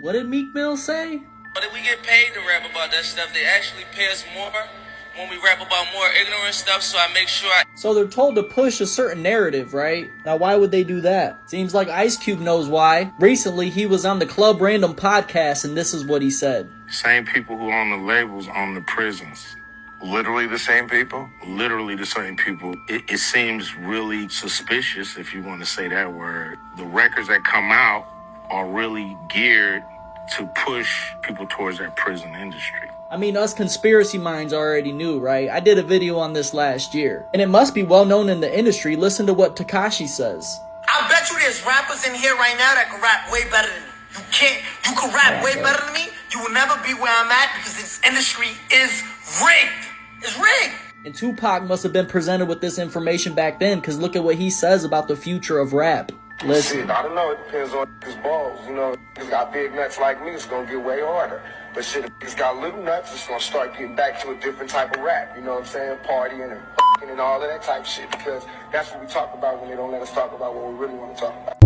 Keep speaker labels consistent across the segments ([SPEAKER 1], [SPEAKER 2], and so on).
[SPEAKER 1] What did Meek Mill say?
[SPEAKER 2] But if we get paid to rap about that stuff, they actually pay us more when we rap about more ignorant stuff, so I make sure
[SPEAKER 1] So they're told to push a certain narrative, right? Now why would they do that? Seems like Ice Cube knows why. Recently he was on the Club Random podcast and this is what he said.
[SPEAKER 3] Same people who own the labels own the prisons.
[SPEAKER 4] Literally the same people?
[SPEAKER 3] Literally the same people. It seems really suspicious, if you want to say that word. The records that come out are really geared to push people towards that prison industry.
[SPEAKER 1] I mean, us conspiracy minds already knew, right? I did a video on this last year. And it must be well known in the industry. Listen to what Tekashi says.
[SPEAKER 5] I bet you there's rappers in here right now that can rap way better than me. You can rap way better than me. You will never be where I'm at because this industry is rigged. It's rigged.
[SPEAKER 1] And Tupac must have been presented with this information back then, because look at what he says about the future of rap. Listen.
[SPEAKER 4] Shit, I don't know. It depends on his balls. You know, he's got big nuts like me, it's going to get way harder. But shit, if he's got little nuts, it's going to start getting back to a different type of rap. You know what I'm saying? Partying and all of that type of shit. Because that's what we talk about when they don't let us talk about what we really want to talk about.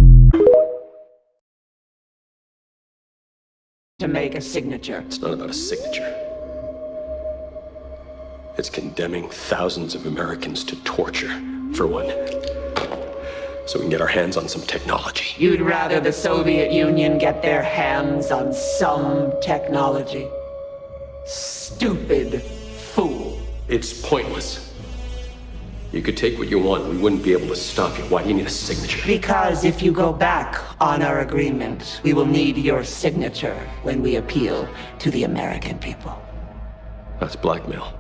[SPEAKER 6] To make a signature.
[SPEAKER 7] It's not about a signature. It's condemning thousands of Americans to torture, for one. So we can get our hands on some technology.
[SPEAKER 6] You'd rather the Soviet Union get their hands on some technology? Stupid fool.
[SPEAKER 7] It's pointless. You could take what you want. We wouldn't be able to stop you. Why do you need a signature?
[SPEAKER 6] Because if you go back on our agreement, we will need your signature when we appeal to the American people.
[SPEAKER 7] That's blackmail.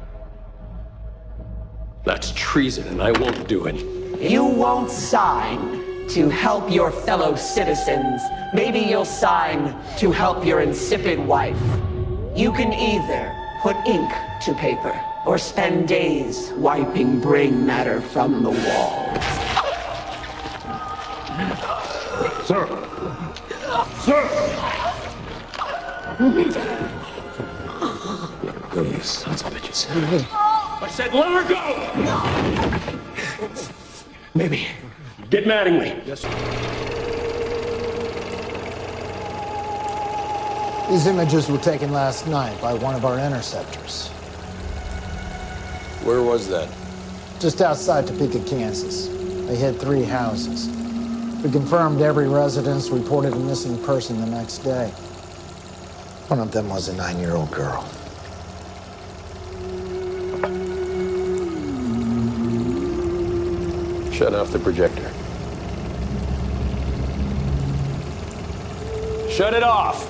[SPEAKER 7] That's treason, and I won't do it.
[SPEAKER 6] You won't sign to help your fellow citizens. Maybe you'll sign to help your insipid wife. You can either put ink to paper or spend days wiping brain matter from the walls.
[SPEAKER 3] Sir! Sir!
[SPEAKER 7] Go, you sons of bitches.
[SPEAKER 3] I said let her go!
[SPEAKER 7] Maybe. Get Mattingly.
[SPEAKER 3] Yes, sir.
[SPEAKER 8] These images were taken last night by one of our interceptors.
[SPEAKER 7] Where was that?
[SPEAKER 8] Just outside Topeka, Kansas. They hit 3 houses. We confirmed every residence reported a missing person the next day. One of them was a 9-year-old girl.
[SPEAKER 7] Shut off the projector. Shut it off!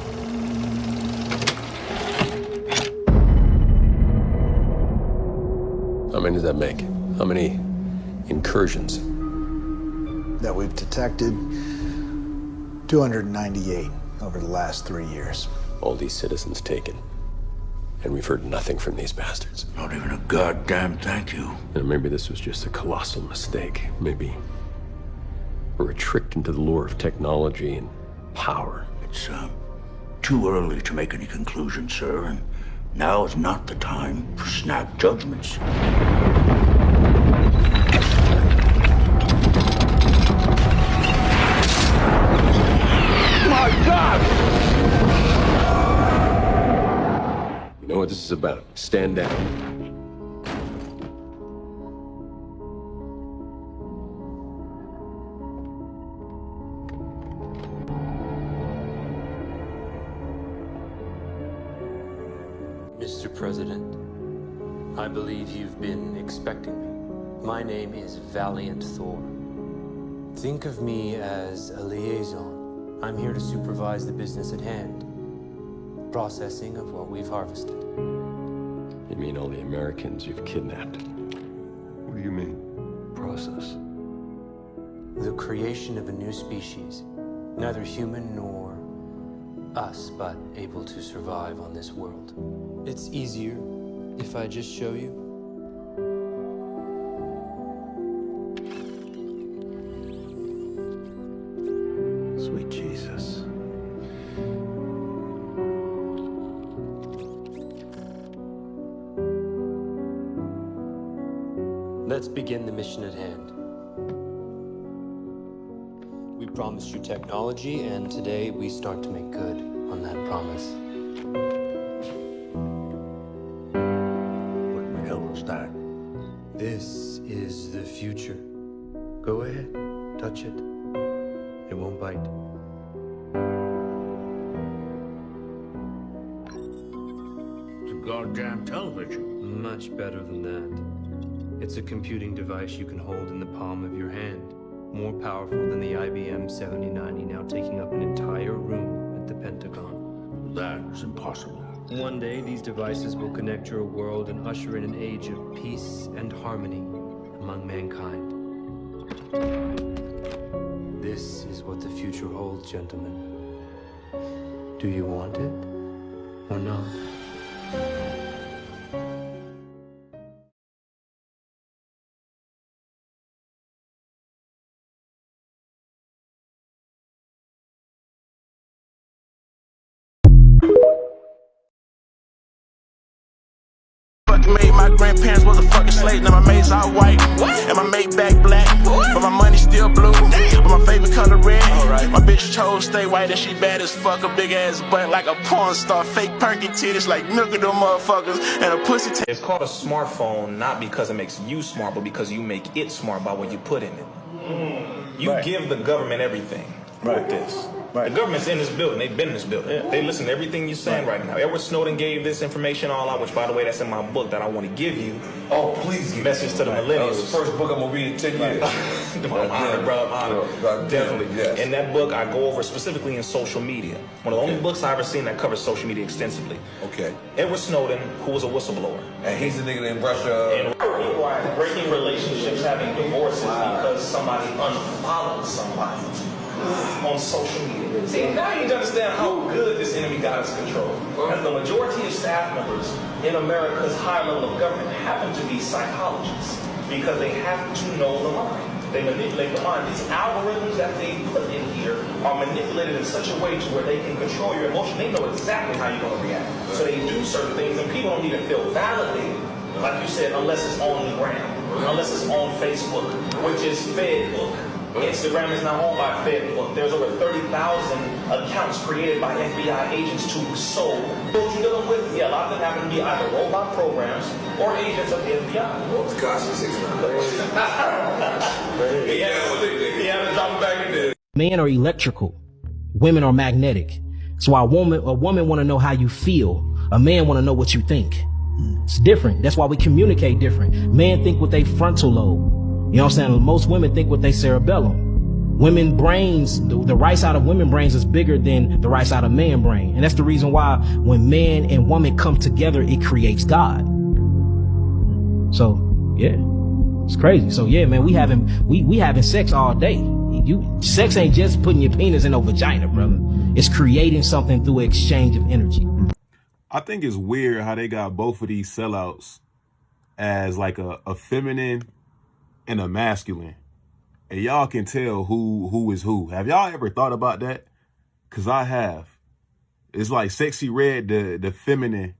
[SPEAKER 7] How many does that make? How many incursions?
[SPEAKER 8] That we've detected 298 over the last 3 years.
[SPEAKER 7] All these citizens taken. And we've heard nothing from these bastards.
[SPEAKER 9] Not even a goddamn thank you.
[SPEAKER 7] And maybe this was just a colossal mistake. Maybe we're tricked into the lure of technology and power.
[SPEAKER 9] It's too early to make any conclusions, sir, and now is not the time for snap judgments.
[SPEAKER 7] My God! You know what this is about. Stand down.
[SPEAKER 10] Mr. President, I believe you've been expecting me. My name is Valiant Thor. Think of me as a liaison. I'm here to supervise the business at hand. Processing of what we've harvested.
[SPEAKER 7] You mean all the Americans you've kidnapped? What do you mean, process?
[SPEAKER 10] The creation of a new species, neither human nor us, but able to survive on this world. It's easier if I just show you.
[SPEAKER 9] Sweet Jesus.
[SPEAKER 10] Let's begin the mission at hand. We promised you technology, and today we start to make good on that promise.
[SPEAKER 9] What in the hell is that?
[SPEAKER 10] This is the future. Go ahead, touch it. It won't bite.
[SPEAKER 9] It's a goddamn television.
[SPEAKER 10] Much better than that. It's a computing device you can hold in the palm of your hand. More powerful than the IBM 7090, now taking up an entire room at the Pentagon.
[SPEAKER 9] That is impossible.
[SPEAKER 10] One day, these devices will connect your world and usher in an age of peace and harmony among mankind. This is what the future holds, gentlemen. Do you want it or not?
[SPEAKER 11] Made my grandparents was a fucking slave. Now my maids all white, and my maid back black, but my money still blue. But my favorite color red. My bitch chose stay white, and she bad as fuck. A big ass butt like a porn star, fake perky titties like milk of them motherfuckers, and a pussy.
[SPEAKER 12] It's called a smartphone not because it makes you smart, but because you make it smart by what you put in it. You give the government everything with this. The government's in this building. They've been in this building. They listen to everything you're saying right now. Edward Snowden gave this information all out, which, by the way, that's in my book that I want to give you.
[SPEAKER 13] Oh, please give
[SPEAKER 12] Message to the millennials.
[SPEAKER 13] That's the first book I'm going to read in 10 years.
[SPEAKER 12] I'm honored, bro. I'm honored. Definitely.
[SPEAKER 13] Yes.
[SPEAKER 12] In that book, I go over specifically in social media. One of the only books I've ever seen that covers social media extensively.
[SPEAKER 13] Okay.
[SPEAKER 12] Edward Snowden, who was a whistleblower.
[SPEAKER 13] And he's a nigga in Russia.
[SPEAKER 12] And breaking relationships, having divorces because somebody unfollowed somebody on social media. See, now you understand how good this enemy got his control. And the majority of staff members in America's higher level of government happen to be psychologists because they have to know the mind. They manipulate the mind. These algorithms that they put in here are manipulated in such a way to where they can control your emotion. They know exactly how you're going to react. So they do certain things, and people don't even feel validated, like you said, unless it's on the gram, unless it's on Facebook, which is Fedbook. Instagram is now owned by Facebook. There's over 30,000 accounts created by FBI agents to sow. What you're dealing with, yeah, a lot of them happen to be either robot programs or agents of the FBI.
[SPEAKER 13] Well, it's costing $600.
[SPEAKER 12] Yeah, to drop it back in there.
[SPEAKER 14] Men are electrical. Women are magnetic. That's why a woman want to know how you feel. A man want to know what you think. It's different. That's why we communicate different. Men think with their frontal lobe. You know what I'm saying? Most women think with their cerebellum. Women brains, the right side of women brains is bigger than the right side of man brain. And that's the reason why when man and woman come together, it creates God. So, yeah, it's crazy. So, yeah, man, we having sex all day. Sex ain't just putting your penis in a vagina, brother. It's creating something through exchange of energy.
[SPEAKER 15] I think it's weird how they got both of these sellouts as like a feminine and a masculine, and y'all can tell who is who. Have y'all ever thought about that? Cause I have. It's like Sexy Red, the feminine,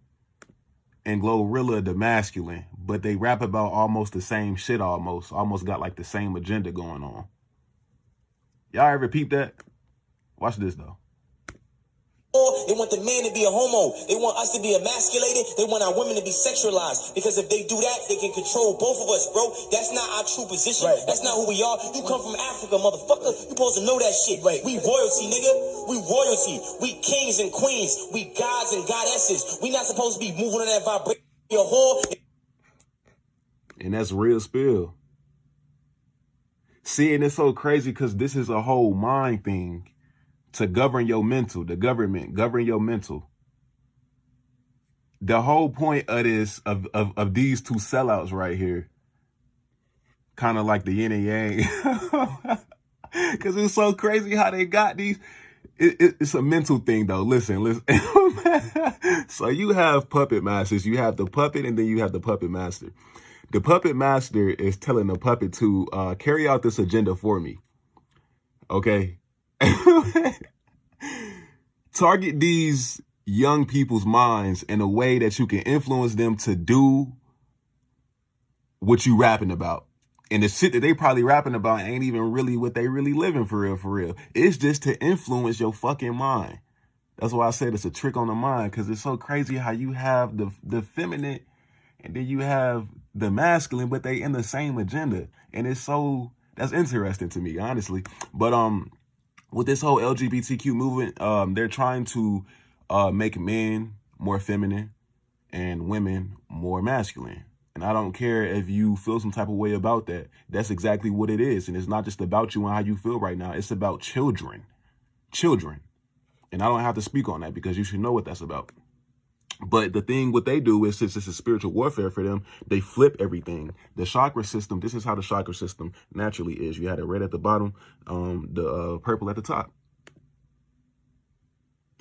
[SPEAKER 15] and Glorilla, the masculine, but they rap about almost the same shit. Almost got like the same agenda going on. Y'all ever peep that? Watch this though.
[SPEAKER 16] They want the man to be a homo. They want us to be emasculated. They want our women to be sexualized. Because if they do that, they can control both of us, bro. That's not our true position. Right. That's not who we are. You come from Africa, motherfucker. You supposed to know that shit. Right. We royalty, nigga. We royalty. We kings and queens. We gods and goddesses. We not supposed to be moving on that vibration. Your whore.
[SPEAKER 15] And that's real spill. See, and it's so crazy because this is a whole mind thing. To govern your mental, the government, govern your mental. The whole point of this, of these two sellouts right here, kind of like the yin and yang, because it's so crazy how they got these. It's a mental thing though. Listen. So you have puppet masters. You have the puppet and then you have the puppet master. The puppet master is telling the puppet to carry out this agenda for me. Okay. Target these young people's minds in a way that you can influence them to do what you rapping about. And the shit that they probably rapping about ain't even really what they really living for real, for real. It's just to influence your fucking mind. That's why I said it's a trick on the mind, because it's so crazy how you have the feminine and then you have the masculine, but they in the same agenda. And it's so, that's interesting to me, honestly. But with this whole LGBTQ movement, they're trying to make men more feminine and women more masculine. And I don't care if you feel some type of way about that. That's exactly what it is. And it's not just about you and how you feel right now. It's about children. Children. And I don't have to speak on that because you should know what that's about. But the thing, what they do is, since this is spiritual warfare for them, they flip everything. The chakra system, this is how the chakra system naturally is. You had it red at the bottom, the purple at the top.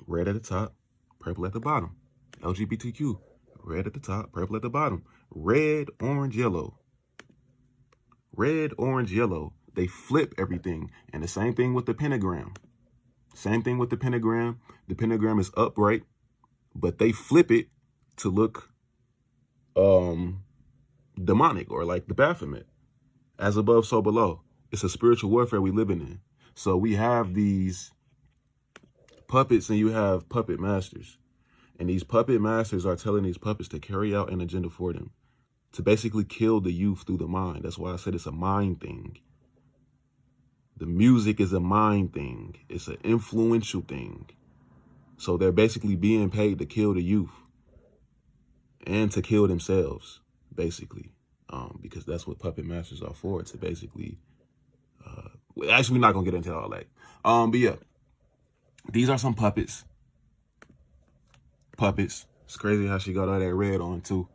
[SPEAKER 15] Red at the top, purple at the bottom. LGBTQ, red at the top, purple at the bottom. Red, orange, yellow. Red, orange, yellow. They flip everything. And the same thing with the pentagram. Same thing with the pentagram. The pentagram is upright, but they flip it to look demonic, or like the Baphomet. As above, so below. It's a spiritual warfare we living in. So we have these puppets and you have puppet masters. And these puppet masters are telling these puppets to carry out an agenda for them, to basically kill the youth through the mind. That's why I said it's a mind thing. The music is a mind thing. It's an influential thing. So they're basically being paid to kill the youth and to kill themselves, basically, because that's what puppet masters are for, to basically, actually, we're not going to get into all that. But yeah, these are some puppets. Puppets. It's crazy how she got all that red on too.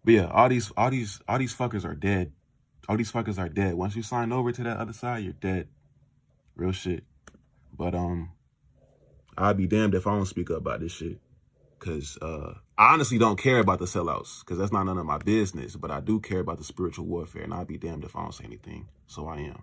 [SPEAKER 15] But yeah, all these fuckers are dead. All these fuckers are dead. Once you sign over to that other side, you're dead. Real shit. But I'd be damned if I don't speak up about this shit. Cause I honestly don't care about the sellouts, cause that's not none of my business. But I do care about the spiritual warfare, and I'd be damned if I don't say anything. So I am.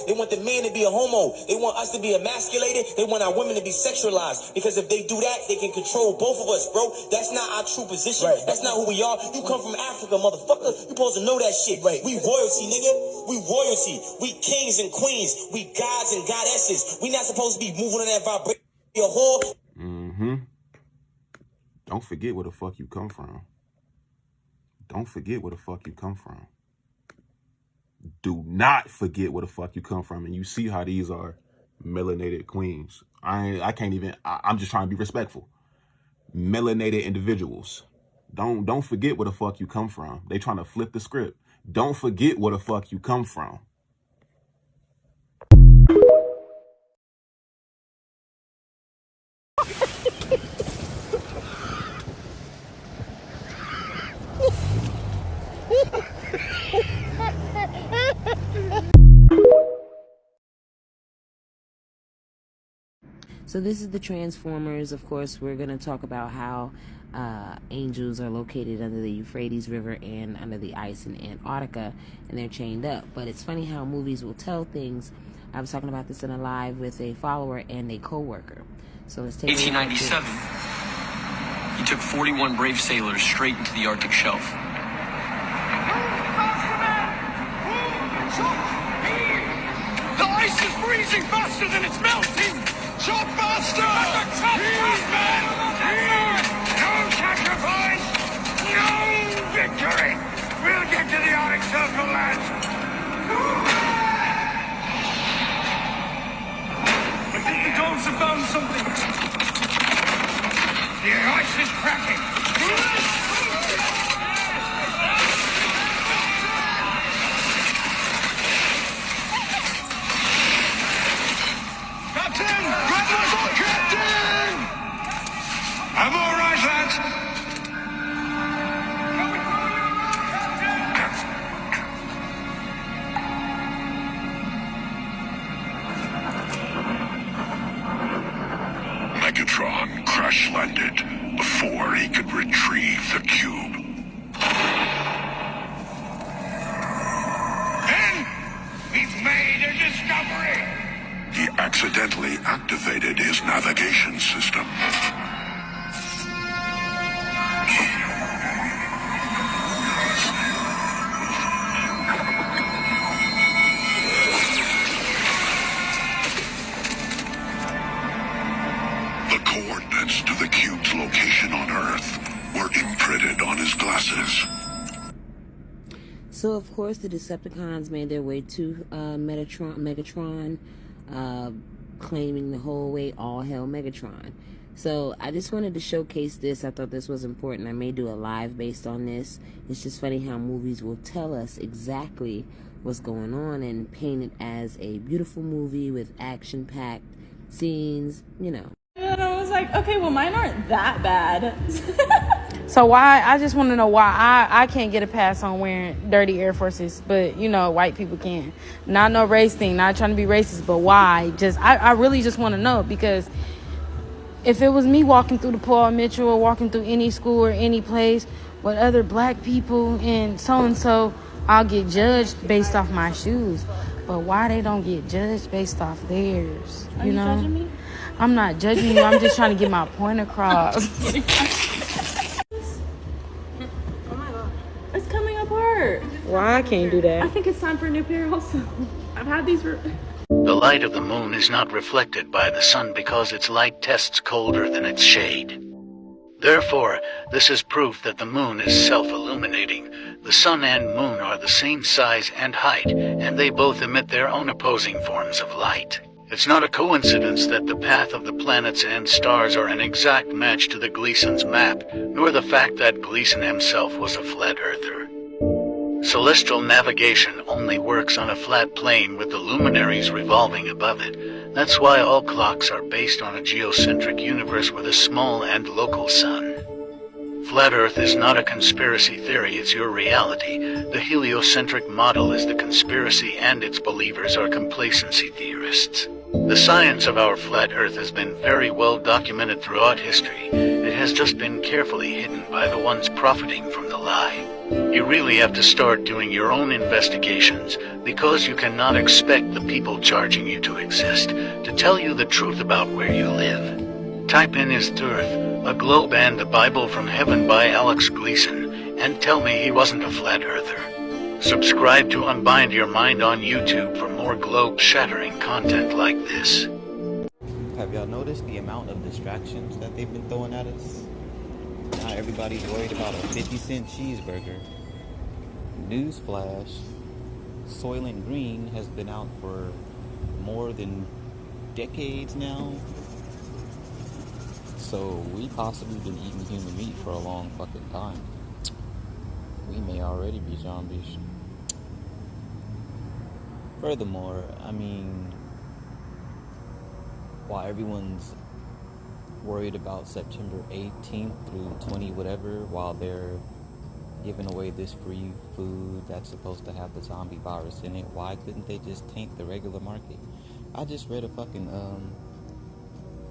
[SPEAKER 16] They want the man to be a homo. They want us to be emasculated. They want our women to be sexualized. Because if they do that, they can control both of us, bro. That's not our true position. Right. That's not who we are. You come from Africa, motherfucker. You supposed to know that shit. Right. We royalty, nigga. We royalty. We kings and queens. We gods and goddesses. We not supposed to be moving on that vibration. Be a whore.
[SPEAKER 15] Don't forget where the fuck you come from. Don't forget where the fuck you come from. Do not forget where the fuck you come from. And you see how these are melanated queens. I can't even, I'm just trying to be respectful. Melanated individuals. Don't forget where the fuck you come from. They trying to flip the script. Don't forget where the fuck you come from.
[SPEAKER 17] So this is the Transformers. Of course, we're going to talk about how angels are located under the Euphrates River and under the ice in Antarctica, and they're chained up. But it's funny how movies will tell things. I was talking about this in a live with a follower and a co-worker. So let's take
[SPEAKER 18] 1897. He took 41 brave sailors straight into the Arctic shelf.
[SPEAKER 11] The ice is freezing faster than it's melting! Chop faster! Please, man! No sacrifice! No victory! We'll get to the Arctic Circle, lads! I think the dogs have found something. The ice is cracking! I'm all right, lads.
[SPEAKER 19] Megatron crash-landed before he could retrieve the cube.
[SPEAKER 11] And we've made a discovery.
[SPEAKER 19] He accidentally activated his navigation system.
[SPEAKER 17] So, of course, the Decepticons made their way to Megatron, claiming the whole way, all hail Megatron. So, I just wanted to showcase this. I thought this was important. I may do a live based on this. It's just funny how movies will tell us exactly what's going on and paint it as a beautiful movie with action-packed scenes, you know.
[SPEAKER 20] And I was like, okay, well, mine aren't that bad.
[SPEAKER 21] So why, I just want to know why I can't get a pass on wearing dirty Air Forces, but, you know, white people can. Not no race thing, not trying to be racist, but why? I really just want to know, because if it was me walking through the Paul Mitchell or walking through any school or any place with other black people and so-and-so, I'll get judged based off my shoes. But why they don't get judged based off theirs?
[SPEAKER 20] Are you judging me?
[SPEAKER 21] I'm not judging you. I'm just trying to get my point across.
[SPEAKER 20] Oh my god. It's coming apart.
[SPEAKER 21] Why I can't do that?
[SPEAKER 20] I think it's time for a new pair also. I've had these for...
[SPEAKER 22] The light of the moon is not reflected by the sun because its light tests colder than its shade. Therefore, this is proof that the moon is self-illuminating. The sun and moon are the same size and height, and they both emit their own opposing forms of light. It's not a coincidence that the path of the planets and stars are an exact match to the Gleason's map, nor the fact that Gleason himself was a flat earther. Celestial navigation only works on a flat plane with the luminaries revolving above it. That's why all clocks are based on a geocentric universe with a small and local sun. Flat Earth is not a conspiracy theory, it's your reality. The heliocentric model is the conspiracy, and its believers are complacency theorists. The science of our flat Earth has been very well documented throughout history. It has just been carefully hidden by the ones profiting from the lie. You really have to start doing your own investigations, because you cannot expect the people charging you to exist to tell you the truth about where you live. Type in Is Earth, a Globe and a Bible from Heaven by Alex Gleason, and tell me he wasn't a flat earther. Subscribe to Unbind Your Mind on YouTube for more globe-shattering content like this.
[SPEAKER 23] Have y'all noticed the amount of distractions that they've been throwing at us? Now everybody's worried about a 50-cent cheeseburger. Newsflash, Soylent Green has been out for more than decades now. So we possibly been eating human meat for a long fucking time. We may already be zombies. Furthermore, I mean, while everyone's worried about September 18th through 20 whatever, while they're giving away this free food that's supposed to have the zombie virus in it, why couldn't they just taint the regular market? I just read a fucking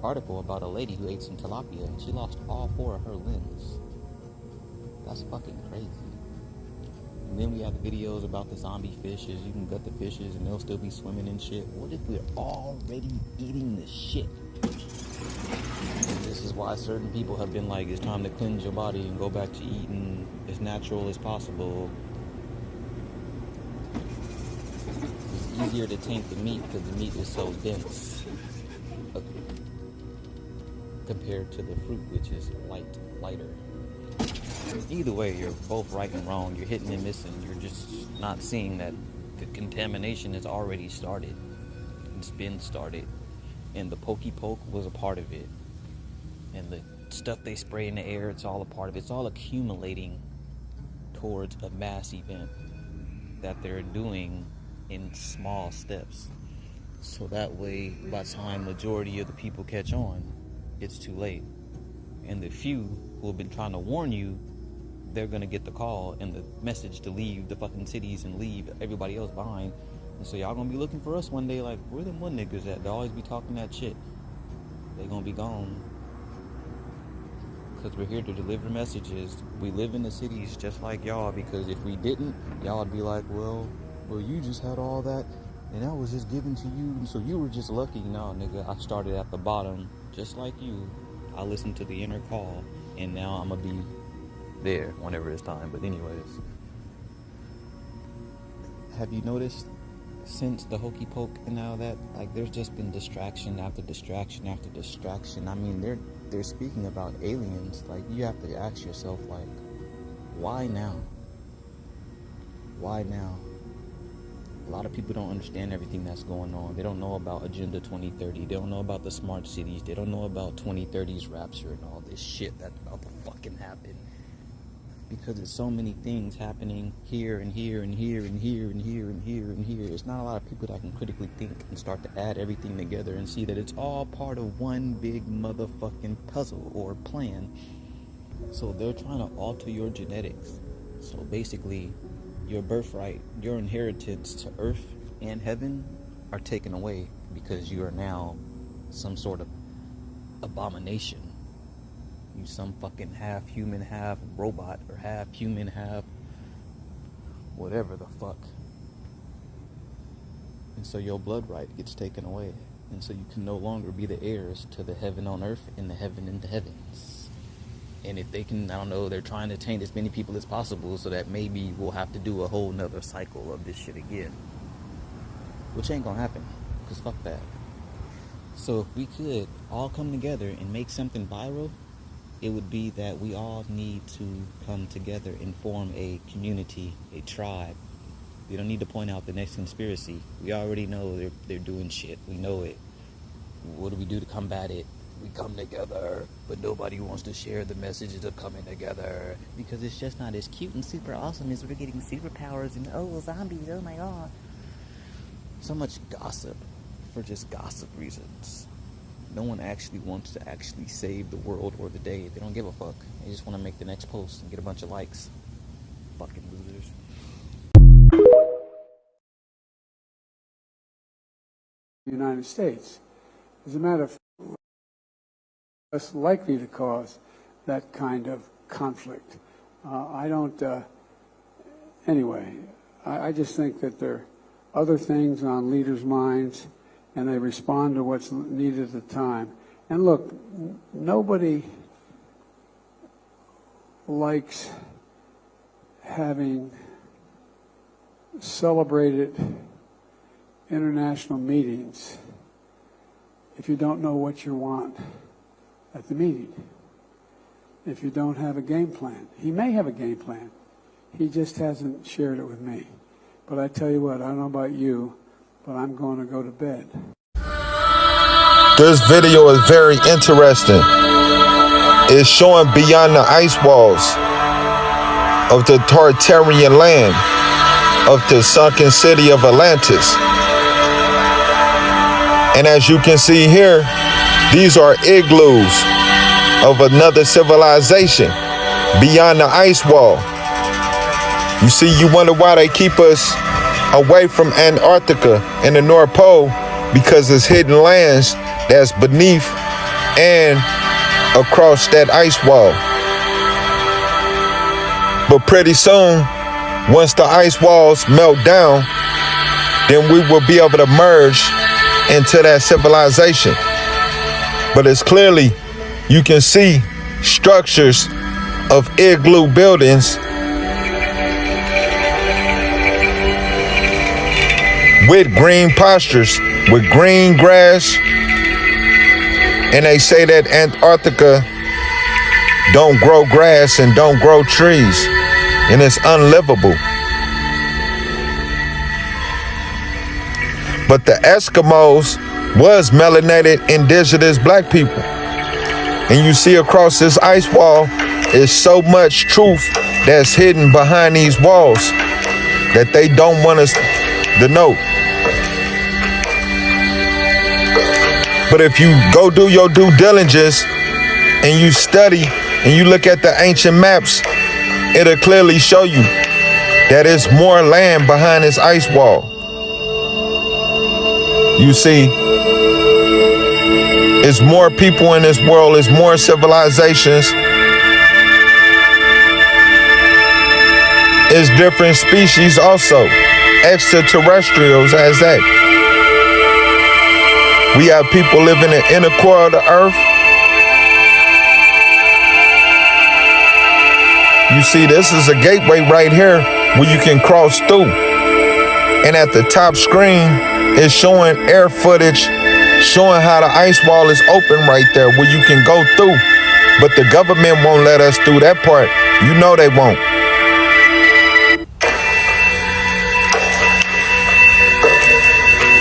[SPEAKER 23] article about a lady who ate some tilapia and she lost all 4 of her limbs. That's fucking crazy. And then we have videos about the zombie fishes. You can gut the fishes and they'll still be swimming in shit. What if we're already eating the shit? And this is why certain people have been like, it's time to cleanse your body and go back to eating as natural as possible. It's easier to taint the meat because the meat is so dense compared to the fruit, which is lighter. Either way, you're both right and wrong. You're hitting and missing. You're just not seeing that the contamination has already started. It's been started. And the Pokey Poke was a part of it. And the stuff they spray in the air, it's all a part of it. It's all accumulating towards a mass event that they're doing in small steps. So that way, by the time majority of the people catch on, it's too late. And the few who have been trying to warn you, they're gonna get the call and the message to leave the fucking cities and leave everybody else behind. And so y'all gonna be looking for us one day like, where them one niggas at? They always be talking that shit. They gonna be gone. Because we're here to deliver messages. We live in the cities just like y'all, because if we didn't, y'all would be like, well, you just had all that and that was just given to you, so you were just lucky. No, nigga, I started at the bottom just like you. I listened to the inner call, and now I'm gonna be there whenever it's time. But anyways, have you noticed since the Hokey Poke and all that, like, there's just been distraction after distraction after distraction? I mean, they're speaking about aliens. Like, you have to ask yourself, like, why now? Why now? A lot of people don't understand everything that's going on. They don't know about Agenda 2030. They don't know about the smart cities. They don't know about 2030's rapture and all this shit that's about to fucking happen. Because there's so many things happening here and here and here and here and here and here and here. There's not a lot of people that can critically think and start to add everything together and see that it's all part of one big motherfucking puzzle or plan. So they're trying to alter your genetics. So basically, your birthright, your inheritance to earth and heaven are taken away because you are now some sort of abomination. You some fucking half human, half robot, or half human, half whatever the fuck. And so your blood right gets taken away. And so you can no longer be the heirs to the heaven on earth and the heaven in the heavens. And if they can, I don't know, they're trying to attain as many people as possible so that maybe we'll have to do a whole nother cycle of this shit again. Which ain't gonna happen, because fuck that. So if we could all come together and make something viral, it would be that we all need to come together and form a community, a tribe. We don't need to point out the next conspiracy. We already know they're doing shit. We know it. What do we do to combat it? We come together, but nobody wants to share the messages of coming together because it's just not as cute and super awesome as we're getting superpowers and oh, zombies, oh my god. So much gossip for just gossip reasons. No one actually wants to actually save the world or the day. They don't give a fuck. They just want to make the next post and get a bunch of likes. Fucking losers.
[SPEAKER 1] The United States. As a matter of fact, less likely to cause that kind of conflict. Anyway, I just think that there are other things on leaders' minds, and they respond to what's needed at the time. And look, nobody likes having celebrated international meetings if you don't know what you want at the meeting, if you don't have a game plan. He may have a game plan. He just hasn't shared it with me. But I tell you what, I don't know about you, but I'm going to go to bed.
[SPEAKER 2] This video is very interesting. It's showing beyond the ice walls of the Tartarian land of the sunken city of Atlantis. And as you can see here, these are igloos of another civilization beyond the ice wall. You see, you wonder why they keep us away from Antarctica and the North Pole, because it's hidden lands that's beneath and across that ice wall. But pretty soon, once the ice walls melt down, then we will be able to merge into that civilization. But it's clearly, you can see structures of igloo buildings with green pastures, with green grass. And they say that Antarctica don't grow grass and don't grow trees, and it's unlivable. But the Eskimos was melanated indigenous black people. And you see across this ice wall is so much truth that's hidden behind these walls that they don't want us to know. But if you go do your due diligence and you study and you look at the ancient maps, it'll clearly show you that it's more land behind this ice wall. You see, it's more people in this world, it's more civilizations, it's different species also, extraterrestrials as that. We have people living in the inner core of the earth. You see, this is a gateway right here where you can cross through. And at the top screen, it's showing air footage, showing how the ice wall is open right there where you can go through. But the government won't let us through that part. You know they won't.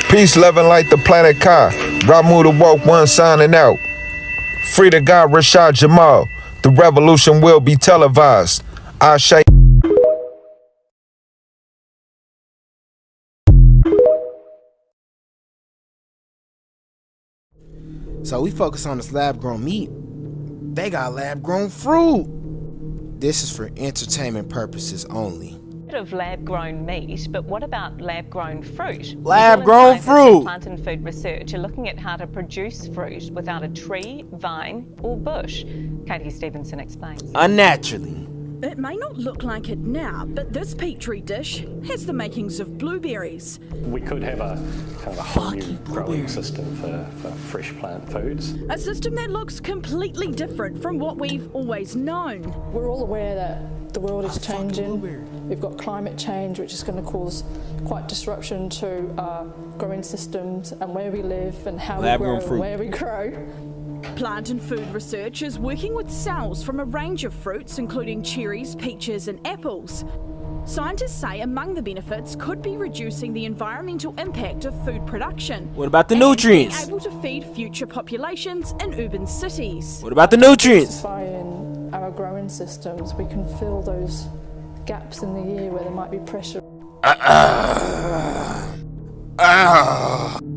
[SPEAKER 2] Peace, loving like the planet Ka. Ramu the woke one signing out. Free to God, Rashad Jamal. The revolution will be televised. Ashe.
[SPEAKER 4] So we focus on this lab-grown meat. They got lab-grown fruit. This is for entertainment purposes only.
[SPEAKER 5] Of lab-grown meat, but what about lab-grown fruit?
[SPEAKER 4] Lab-grown
[SPEAKER 5] New Zealand scientists
[SPEAKER 4] fruit.
[SPEAKER 5] at Plant and Food Research are looking at how to produce fruit without a tree, vine, or bush. Katie Stevenson explains.
[SPEAKER 4] Unnaturally.
[SPEAKER 6] It may not look like it now, but this petri dish has the makings of blueberries.
[SPEAKER 24] We could have a kind of a whole new growing system for fresh plant foods.
[SPEAKER 6] A system that looks completely different from what we've always known.
[SPEAKER 25] We're all aware that the world is changing. We've got climate change, which is going to cause quite disruption to our growing systems and where we live and how we grow and where we grow.
[SPEAKER 6] Plant and Food Research is working with cells from a range of fruits, including cherries, peaches, and apples. Scientists say among the benefits could be reducing the environmental impact of food production.
[SPEAKER 4] What about the
[SPEAKER 6] and
[SPEAKER 4] nutrients?
[SPEAKER 6] being able to feed future populations in urban cities.
[SPEAKER 4] What about the nutrients?
[SPEAKER 25] In our growing systems, we can fill those gaps in the year where there might be pressure.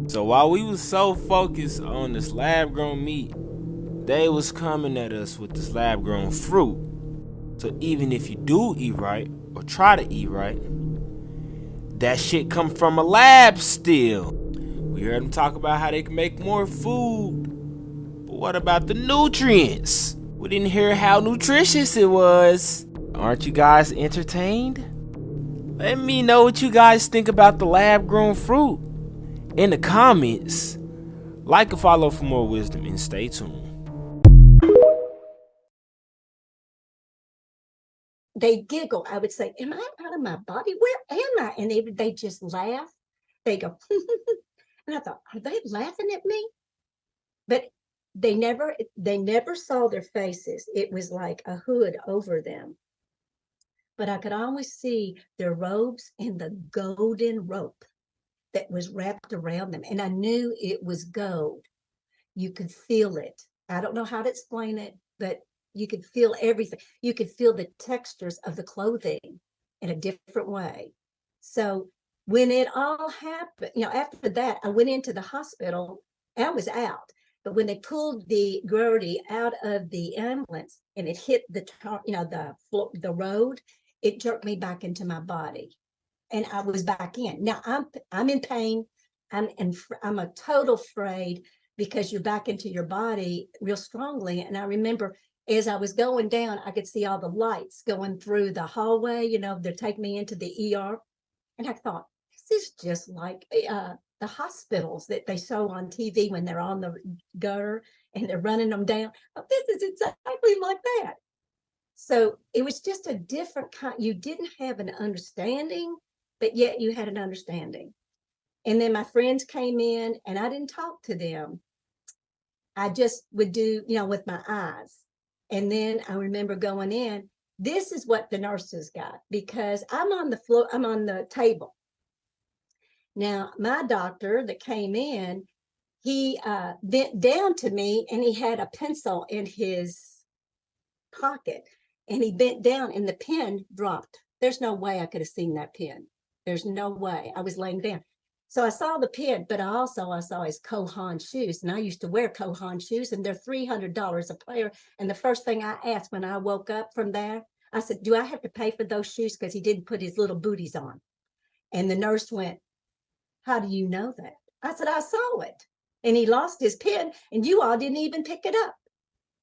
[SPEAKER 4] So while we was so focused on this lab-grown meat, they was coming at us with this lab-grown fruit. So even if you do eat right, or try to eat right, that shit come from a lab still. We heard them talk about how they can make more food. But what about the nutrients? We didn't hear how nutritious it was. Aren't you guys entertained? Let me know what you guys think about the lab-grown fruit in the comments. Like and follow for more wisdom and stay tuned.
[SPEAKER 26] They giggle. I would say, am I out of my body? Where am I? And they just laugh. They go, and I thought, are they laughing at me? But they never saw their faces. It was like a hood over them. But I could always see their robes and the golden rope that was wrapped around them. And I knew it was gold. You could feel it. I don't know how to explain it, but you could feel everything. You could feel the textures of the clothing in a different way. So when it all happened, after that, I went into the hospital. I was out. But when they pulled the Gertie out of the ambulance and it hit the road, it jerked me back into my body. And I was back in. Now I'm in pain. I'm a total afraid because you're back into your body real strongly. And I remember as I was going down, I could see all the lights going through the hallway. They're taking me into the ER. And I thought, this is just like the hospitals that they show on TV when they're on the gutter and they're running them down. Oh, this is exactly like that. So it was just a different kind. You didn't have an understanding, but yet you had an understanding. And then my friends came in and I didn't talk to them. I just would do, with my eyes. And then I remember going in, this is what the nurses got, because I'm on the floor, I'm on the table. Now, my doctor that came in, he bent down to me and he had a pencil in his pocket and he bent down and the pen dropped. There's no way I could have seen that pen. There's no way. I was laying down. So I saw the pen, but I saw his Kohan shoes. And I used to wear Kohan shoes and they're $300 a pair. And the first thing I asked when I woke up from there, I said, do I have to pay for those shoes? Because he didn't put his little booties on. And the nurse went, how do you know that? I said, I saw it. And he lost his pen and you all didn't even pick it up.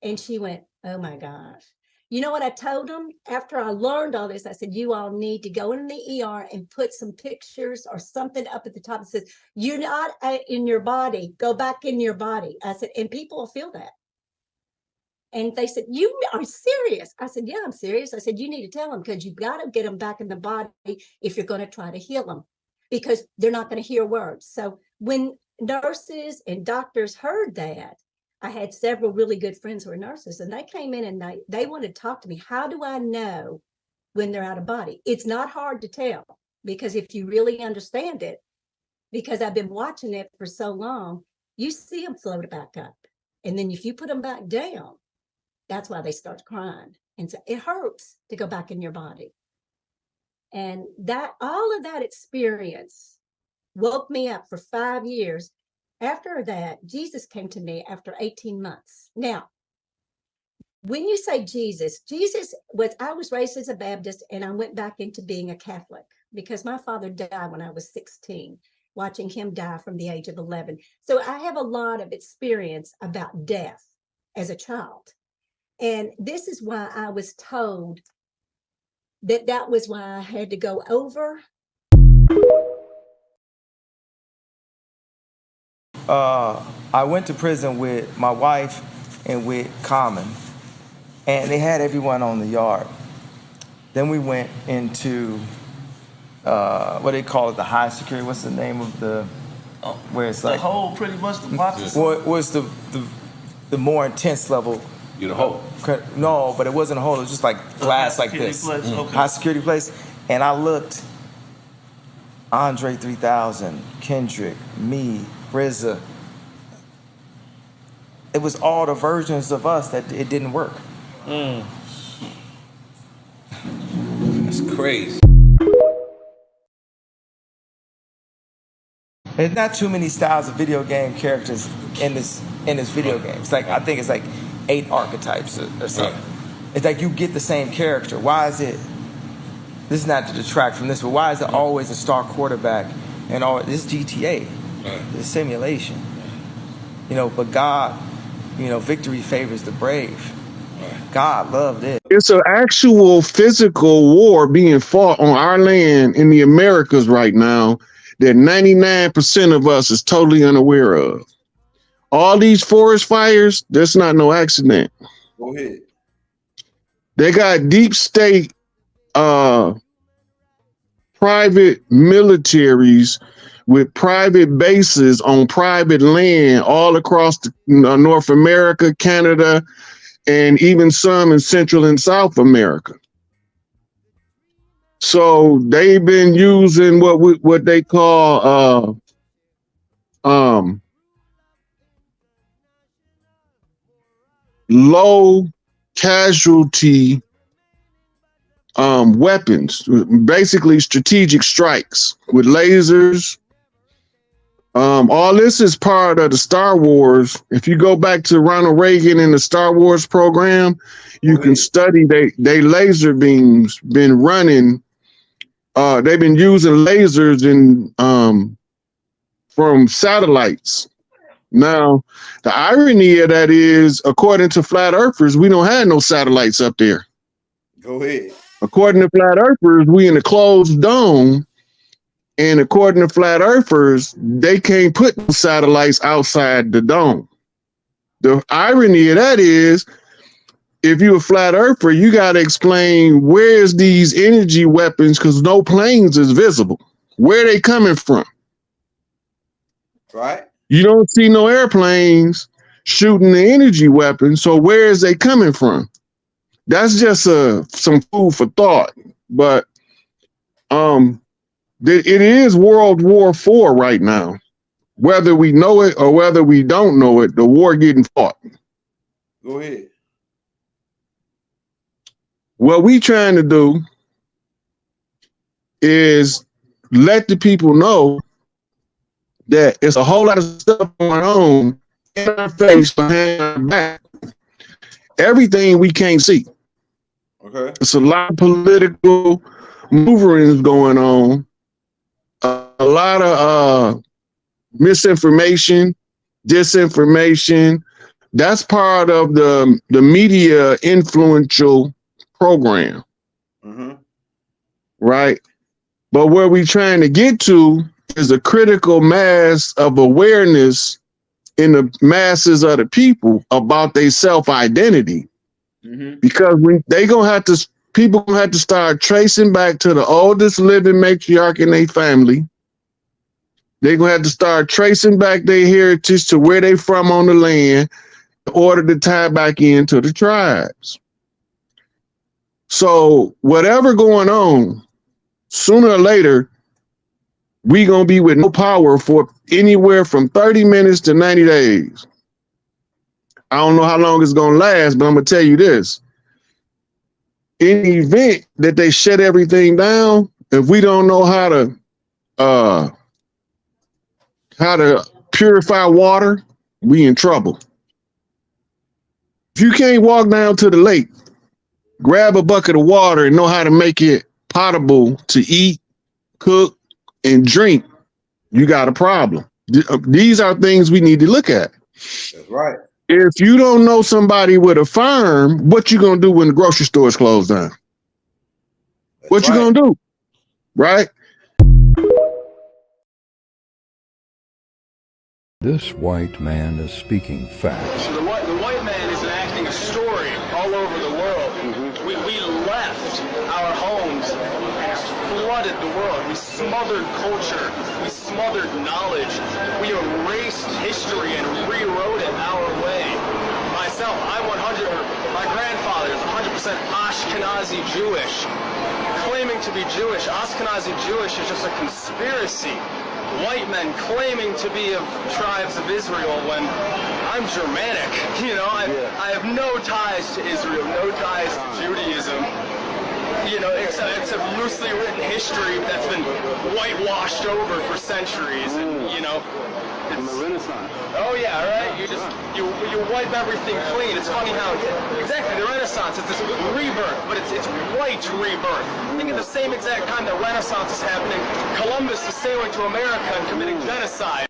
[SPEAKER 26] And she went, oh my gosh. You know what I told him? After I learned all this, I said, you all need to go in the ER and put some pictures or something up at the top that says, you're not in your body. Go back in your body. I said, and people will feel that. And they said, you are serious? I said, yeah, I'm serious. I said, you need to tell them because you've got to get them back in the body if you're going to try to heal them because they're not going to hear words. So when nurses and doctors heard that, I had several really good friends who were nurses and they came in and they wanted to talk to me. How do I know when they're out of body? It's not hard to tell because if you really understand it, because I've been watching it for so long. You see them float back up. And then if you put them back down, that's why they start crying. And so it hurts to go back in your body. And that all of that experience woke me up for 5 years. After that, Jesus came to me after 18 months. Now, when you say Jesus was, I was raised as a Baptist and I went back into being a Catholic because my father died when I was 16, watching him die from the age of 11. So I have a lot of experience about death as a child. And this is why I was told that was why I had to go over.
[SPEAKER 3] I went to prison with my wife and with Common, and they had everyone on the yard. Then we went into what they call it, the high security. What's the name of the where it's
[SPEAKER 7] The
[SPEAKER 3] like
[SPEAKER 7] whole, pretty much the boxes.
[SPEAKER 3] what was the more intense level?
[SPEAKER 7] You the hole.
[SPEAKER 3] No, but it wasn't a hole. It was just like glass like
[SPEAKER 7] security
[SPEAKER 3] this.
[SPEAKER 7] place, okay.
[SPEAKER 3] High security place. And I looked, Andre 3000, Kendrick, me, RZA. It was all the versions of us that it didn't work.
[SPEAKER 7] That's crazy.
[SPEAKER 3] There's not too many styles of video game characters in this video game. It's like I think it's like 8 archetypes or something. Right. It's like you get the same character. Why is it? This is not to detract from this, but why is it always a star quarterback and all this is GTA? Right. This simulation. You know, but God, you know, victory favors the brave. God loved it.
[SPEAKER 8] It's an actual physical war being fought on our land in the Americas right now that 99% of us is totally unaware of. All these forest fires, that's not no accident.
[SPEAKER 7] Go ahead.
[SPEAKER 8] They got deep state private militaries with private bases on private land all across North America, Canada, and even some in Central and South America. So they've been using what they call low casualty weapons, basically strategic strikes with lasers. All this is part of the Star Wars. If you go back to Ronald Reagan in the Star Wars program, you can study they laser beams been running. They've been using lasers from satellites. Now, the irony of that is, according to flat earthers, we don't have no satellites up there.
[SPEAKER 7] Go ahead.
[SPEAKER 8] According to flat earthers, we in a closed dome. And according to flat earthers, they can't put no satellites outside the dome. The irony of that is, if you're a flat earther, you got to explain where's these energy weapons, because no planes is visible. Where are they coming from?
[SPEAKER 7] Right.
[SPEAKER 8] You don't see no airplanes shooting the energy weapons. So where is they coming from? That's just some food for thought. But it is World War IV right now. Whether we know it or whether we don't know it, the war getting fought.
[SPEAKER 7] Go ahead.
[SPEAKER 8] What we trying to do is let the people know that it's a whole lot of stuff going on in our face, behind our back. Everything we can't see.
[SPEAKER 7] Okay.
[SPEAKER 8] It's a lot of political maneuverings going on. A lot of misinformation, disinformation. That's part of the media influential program.
[SPEAKER 7] Mm-hmm.
[SPEAKER 8] Right? But where we trying to get to is a critical mass of awareness in the masses of the people about their self-identity.
[SPEAKER 7] Mm-hmm.
[SPEAKER 8] Because people gonna have to start tracing back to the oldest living matriarch in their family. They're gonna have to start tracing back their heritage to where they from on the land in order to tie back into the tribes. So whatever going on, sooner or later, we gonna be with no power for anywhere from 30 minutes to 90 days. I don't know how long it's gonna last, but I'm gonna tell you this. In the event that they shut everything down, if we don't know how to purify water, we in trouble. If you can't walk down to the lake, grab a bucket of water and know how to make it potable to eat, cook, and drink, you got a problem. These are things we need to look at.
[SPEAKER 7] That's right.
[SPEAKER 8] If you don't know somebody with a farm, what you gonna do when the grocery stores close down? What you gonna do? Right?
[SPEAKER 9] This white man is speaking facts.
[SPEAKER 18] So the white man is enacting a story all over the world. We left our homes and flooded the world. We smothered culture. We smothered knowledge. We erased history and rewrote it our way. Myself, my grandfather is 100% Ashkenazi Jewish. Claiming to be Jewish, Ashkenazi Jewish is just a conspiracy. White men claiming to be of tribes of Israel when I'm Germanic. You know, I have no ties to Israel, no ties to Judaism. You know, it's a loosely written history that's been whitewashed over for centuries. And, you know, it's the Renaissance. Oh yeah, right. You wipe everything clean. It's funny how exactly the Renaissance is this rebirth, but it's white rebirth. I think at the same exact time that Renaissance is happening, Columbus is sailing to America and committing genocide.